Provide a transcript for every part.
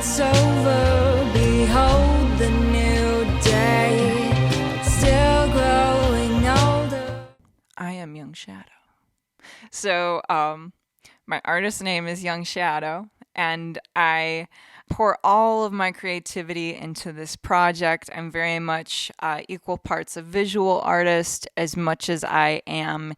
it's over, behold the new day, still growing older. I am Young Shadow. So, my artist name is Young Shadow, and I pour all of my creativity into this project. I'm very much equal parts a visual artist as much as I am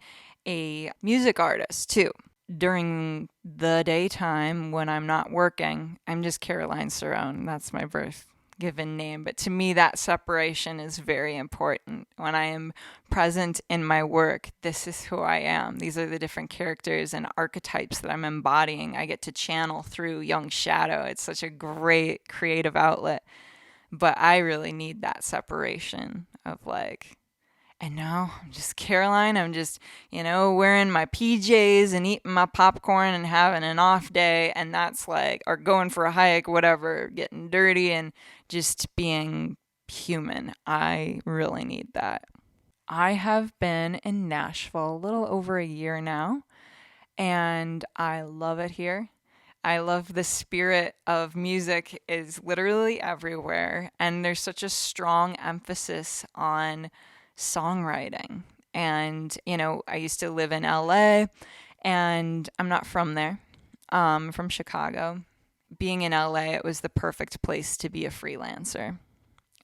a music artist, too. During the daytime when I'm not working, I'm just Caroline Cerrone. That's my birth given name. But to me, that separation is very important. When I am present in my work, this is who I am. These are the different characters and archetypes that I'm embodying. I get to channel through Young Shadow. It's such a great creative outlet. But I really need that separation of like, and now I'm just Caroline. I'm just, wearing my PJs and eating my popcorn and having an off day. And that's like, or going for a hike, whatever, getting dirty and just being human. I really need that. I have been in Nashville a little over a year now, and I love it here. I love the spirit of music is literally everywhere, and there's such a strong emphasis on songwriting. And, I used to live in LA, and I'm not from there. I'm from Chicago. Being in LA, it was the perfect place to be a freelancer,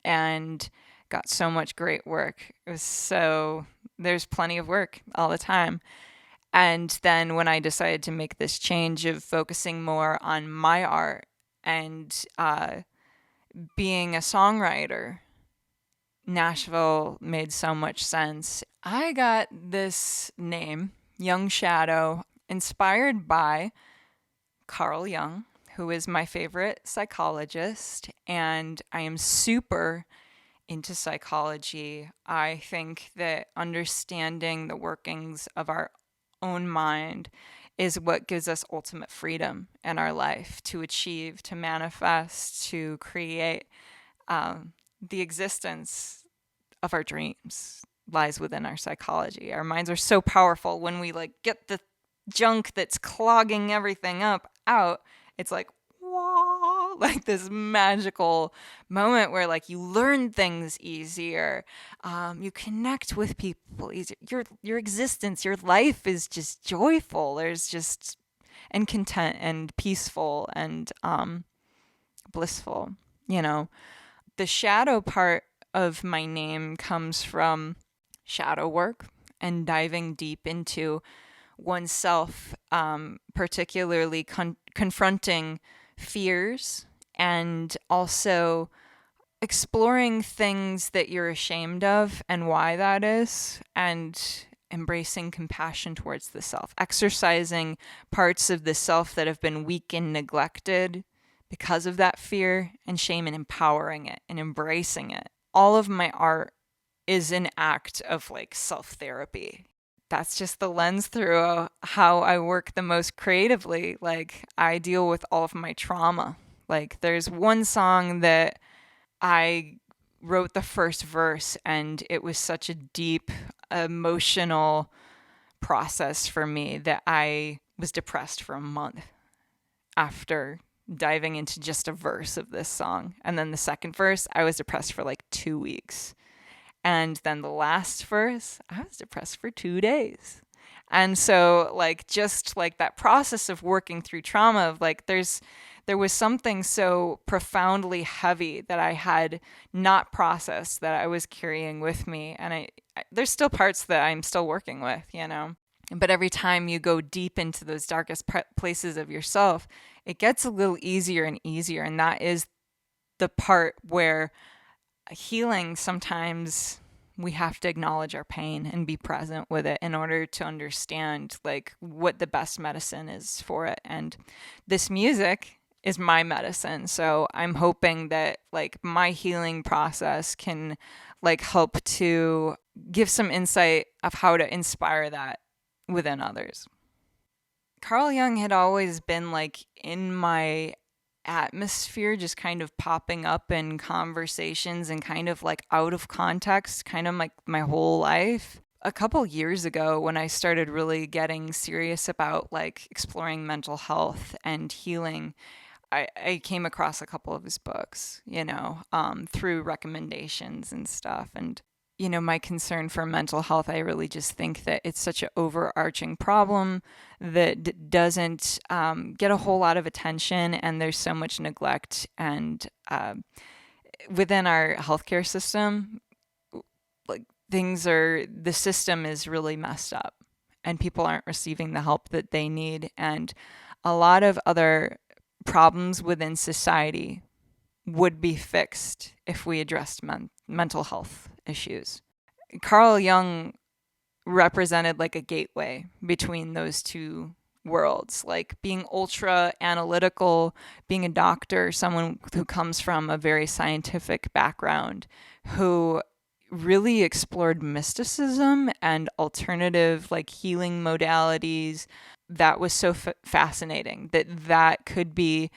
and got so much great work. There's plenty of work all the time. And then when I decided to make this change of focusing more on my art and being a songwriter, Nashville made so much sense. I got this name, Young Shadow, inspired by Carl Jung, who is my favorite psychologist, and I am super into psychology. I think that understanding the workings of our own mind is what gives us ultimate freedom in our life to achieve, to manifest, to create. The existence of our dreams lies within our psychology. Our minds are so powerful. When we get the junk that's clogging everything up out, it's like, wow, like this magical moment where you learn things easier, you connect with people easier. Your existence, your life is just joyful. There's just and content and peaceful and blissful. The shadow part of my name comes from shadow work and diving deep into oneself, particularly confronting fears and also exploring things that you're ashamed of and why that is, and embracing compassion towards the self, exercising parts of the self that have been weak and neglected because of that fear and shame, and empowering it and embracing it. All of my art is an act of self-therapy. That's just the lens through how I work the most creatively. I deal with all of my trauma. There's one song that I wrote the first verse, and it was such a deep emotional process for me that I was depressed for a month after diving into just a verse of this song. And then the second verse, I was depressed for 2 weeks. And then the last verse, I was depressed for 2 days. And so just that process of working through trauma of there was something so profoundly heavy that I had not processed that I was carrying with me. And there's still parts that I'm still working with, But every time you go deep into those darkest places of yourself, it gets a little easier and easier. And that is the part where healing, sometimes we have to acknowledge our pain and be present with it in order to understand what the best medicine is for it. And this music is my medicine. So I'm hoping that my healing process can help to give some insight of how to inspire that within others. Carl Jung had always been in my atmosphere, just kind of popping up in conversations and kind of out of context, kind of my whole life. A couple years ago, when I started really getting serious about exploring mental health and healing, I came across a couple of his books, through recommendations and stuff. And, my concern for mental health, I really just think that it's such an overarching problem that doesn't get a whole lot of attention, and there's so much neglect. And within our healthcare system, like the system is really messed up, and people aren't receiving the help that they need. And a lot of other problems within society would be fixed if we addressed mental health issues. Carl Jung represented like a gateway between those two worlds, like being ultra analytical, being a doctor, someone who comes from a very scientific background, who really explored mysticism and alternative like healing modalities. That was so fascinating that could be,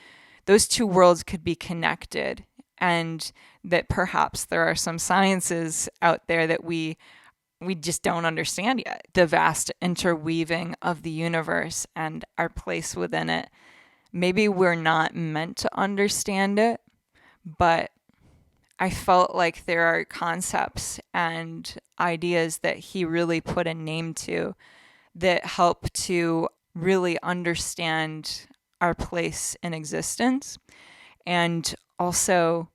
those two worlds could be connected, and that perhaps there are some sciences out there that we just don't understand yet. The vast interweaving of the universe and our place within it. Maybe we're not meant to understand it, but I felt like there are concepts and ideas that he really put a name to that help to really understand our place in existence, and also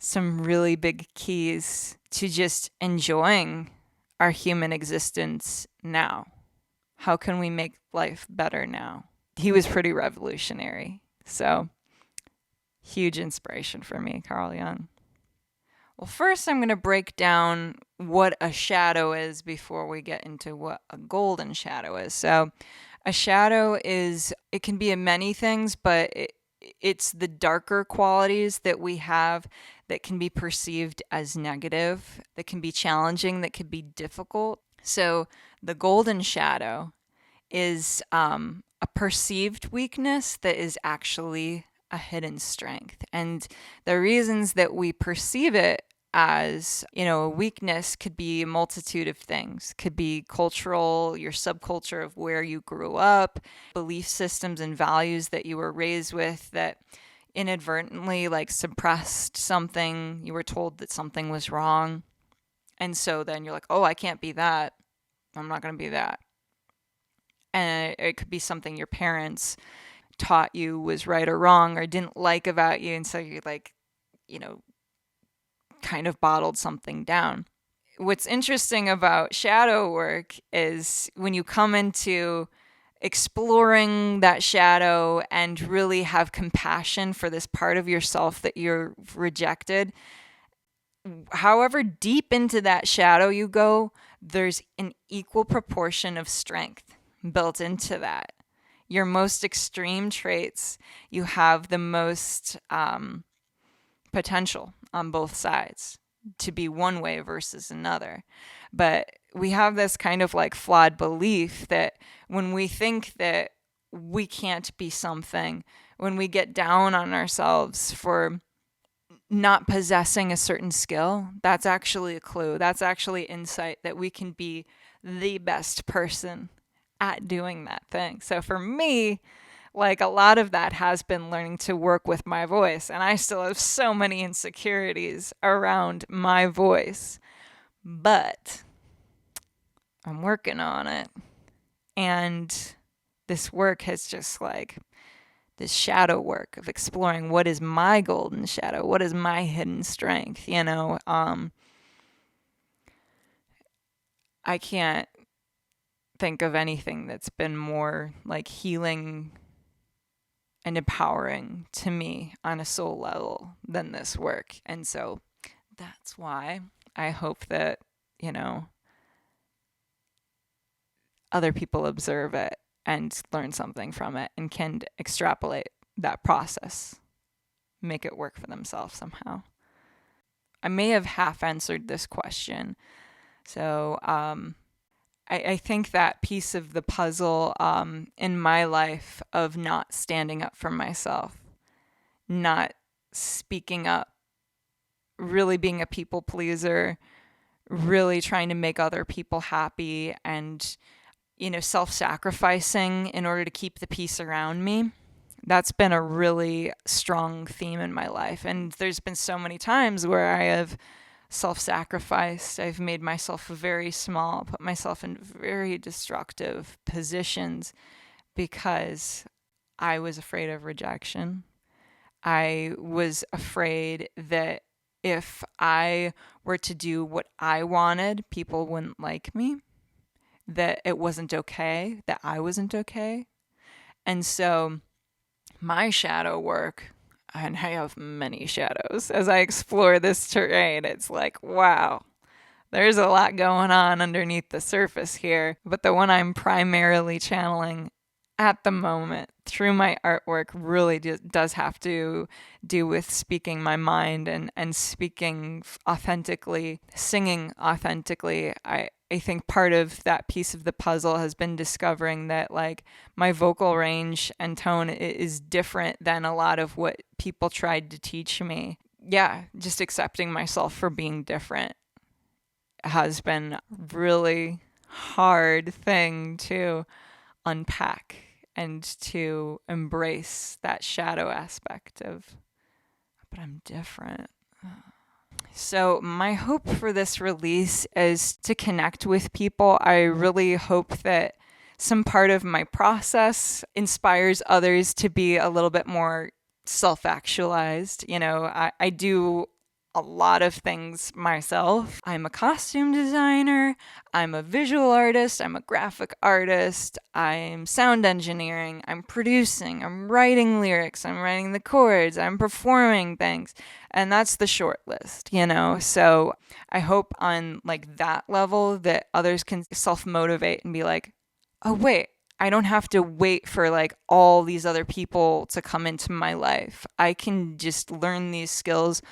some really big keys to just enjoying our human existence now. How can we make life better now? He was pretty revolutionary. So, huge inspiration for me, Carl Jung. Well, first I'm going to break down what a shadow is before we get into what a golden shadow is. So, a shadow it can be many things, but it's the darker qualities that we have that can be perceived as negative, that can be challenging, that can be difficult. So the golden shadow is a perceived weakness that is actually a hidden strength. And the reasons that we perceive it as, a weakness could be a multitude of things. Could be cultural, your subculture of where you grew up, belief systems and values that you were raised with that inadvertently like suppressed something. You were told that something was wrong. And so then you're like, oh, I can't be that. I'm not going to be that. And it could be something your parents taught you was right or wrong or didn't like about you. And so you're like, kind of bottled something down. What's interesting about shadow work is when you come into exploring that shadow and really have compassion for this part of yourself that you're rejected, however deep into that shadow you go, there's an equal proportion of strength built into that. Your most extreme traits, you have the most potential on both sides to be one way versus another. But we have this kind of like flawed belief that when we think that we can't be something, when we get down on ourselves for not possessing a certain skill, that's actually a clue. That's actually insight that we can be the best person at doing that thing. So for me, like a lot of that has been learning to work with my voice. And I still have so many insecurities around my voice. But I'm working on it. And this work has just like this shadow work of exploring what is my golden shadow, what is my hidden strength, I can't think of anything that's been more like healing and empowering to me on a soul level than this work. And so that's why I hope that, other people observe it and learn something from it and can extrapolate that process, make it work for themselves somehow. I may have half answered this question. So I think that piece of the puzzle in my life of not standing up for myself, not speaking up, really being a people pleaser, really trying to make other people happy and, self-sacrificing in order to keep the peace around me. That's been a really strong theme in my life. And there's been so many times where I have self-sacrificed. I've made myself very small, put myself in very destructive positions because I was afraid of rejection. I was afraid that if I were to do what I wanted, people wouldn't like me, that it wasn't okay, that I wasn't okay. And so my shadow work, and I have many shadows as I explore this terrain, it's like, wow, there's a lot going on underneath the surface here. But the one I'm primarily channeling at the moment through my artwork really does have to do with speaking my mind and speaking authentically, singing authentically. I think part of that piece of the puzzle has been discovering that like my vocal range and tone is different than a lot of what people tried to teach me. Yeah, just accepting myself for being different has been a really hard thing to unpack and to embrace that shadow aspect of, but I'm different. So, my hope for this release is to connect with people. I really hope that some part of my process inspires others to be a little bit more self actualized. You know, I do a lot of things myself. I'm a costume designer, I'm a visual artist, I'm a graphic artist, I'm sound engineering, I'm producing, I'm writing lyrics, I'm writing the chords, I'm performing things. And that's the short list, you know? So I hope on like that level that others can self-motivate and be like, oh wait, I don't have to wait for like all these other people to come into my life. I can just learn these skills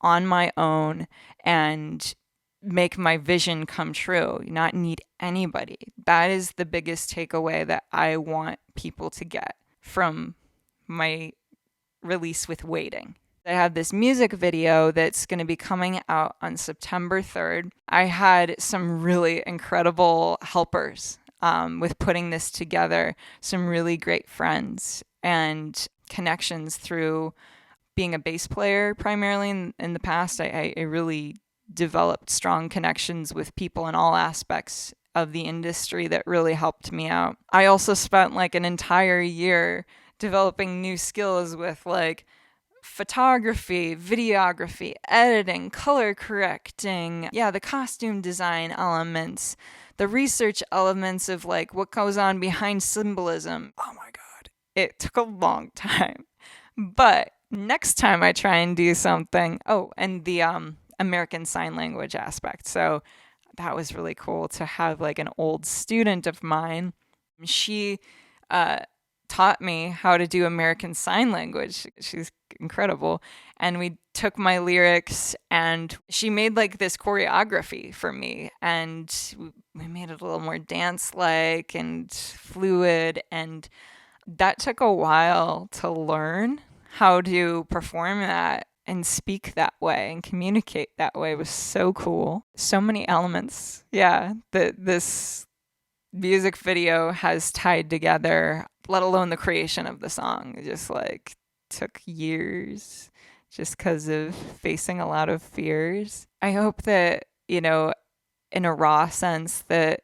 on my own and make my vision come true, not need anybody. That is the biggest takeaway that I want people to get from my release with Waiting. I have this music video that's going to be coming out on September 3rd. I had some really incredible helpers with putting this together, some really great friends and connections through being a bass player primarily in the past. I really developed strong connections with people in all aspects of the industry that really helped me out. I also spent like an entire year developing new skills with like photography, videography, editing, color correcting, the costume design elements, the research elements of like what goes on behind symbolism. Oh my God. It took a long time. But next time I try and do something, and the American Sign Language aspect. So that was really cool to have like an old student of mine. She taught me how to do American Sign Language. She's incredible. And we took my lyrics and she made like this choreography for me. And we made it a little more dance-like and fluid. And that took a while to learn how to perform that and speak that way and communicate that way. It was so cool. So many elements. Yeah, this music video has tied together, let alone the creation of the song. It just like took years just because of facing a lot of fears. I hope that, you know, in a raw sense, that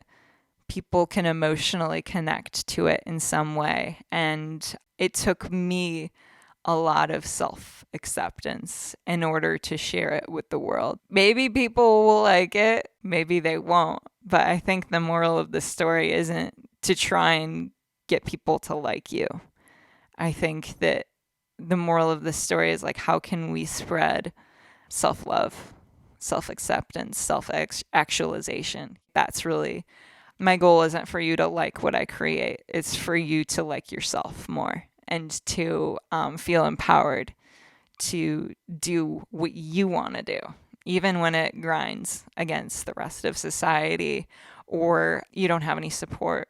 people can emotionally connect to it in some way. And it took me a lot of self-acceptance in order to share it with the world. Maybe people will like it, maybe they won't. But I think the moral of the story isn't to try and get people to like you. I think that the moral of the story is like, how can we spread self-love, self-acceptance, self-actualization? That's really my goal. Isn't for you to like what I create. It's for you to like yourself more and to feel empowered to do what you want to do, even when it grinds against the rest of society or you don't have any support.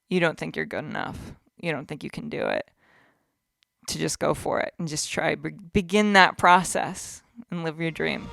You don't think you're good enough. You don't think you can do it. To just go for it and just try, begin that process and live your dream.